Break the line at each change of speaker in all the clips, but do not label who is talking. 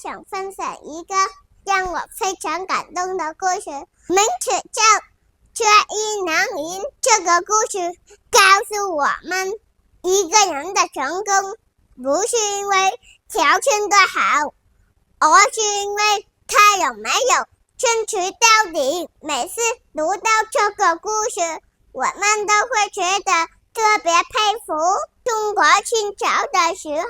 想分享一个让我非常感动的故事，名字叫缺一难赢。这个故事告诉我们，一个人的成功不是因为条件的好，而是因为他有没有坚持到底。每次读到这个故事，我们都会觉得特别佩服。中国清朝的时候，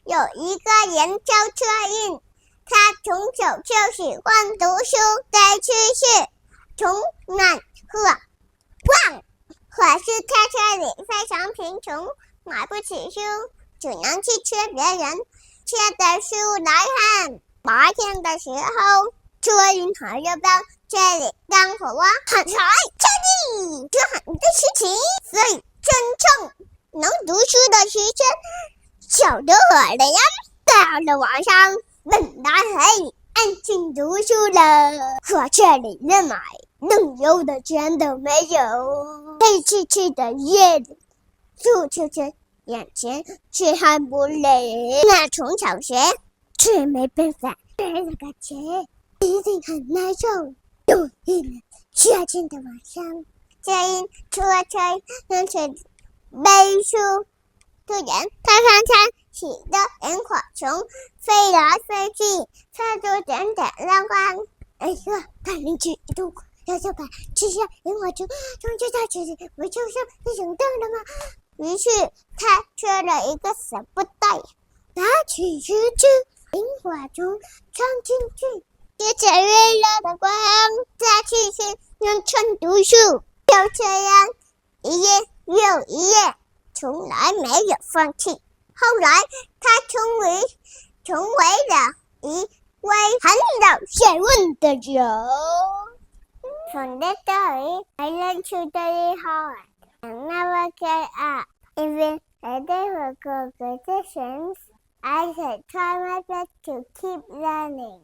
有一个人叫车胤，他从小就喜欢读书，在去世从南和望，可是他家里非常贫穷，买不起书，只能去缺别人借的书来看。白天的时候，车胤还要到这里干活砍柴种地，这很多事情，所以真正能读书的时间少得可怜。到了晚上，本来可以安静读书了，可这里连买能有的钱都没有。黑漆漆的夜里，书就在眼前，却看不累。那从小学却没办法，这个钱一定很难受。有一年夏天的晚上，车胤出去背书，突然他看见许多萤火虫飞来飞去，发出点点亮光。哎呀，他灵机一动，他就把这些萤火虫装进他自己不就是那种灯了吗？于是他缺了一个小布袋，拿起石子，萤火虫装进去，接着月亮的光，他继续认真读书。就这样一夜又一夜，从来没有放弃。后来他成为了一位很有学问的人。From that day, I learned to study hard and never get up. Even if they were good decisions, I should try my best to keep learning.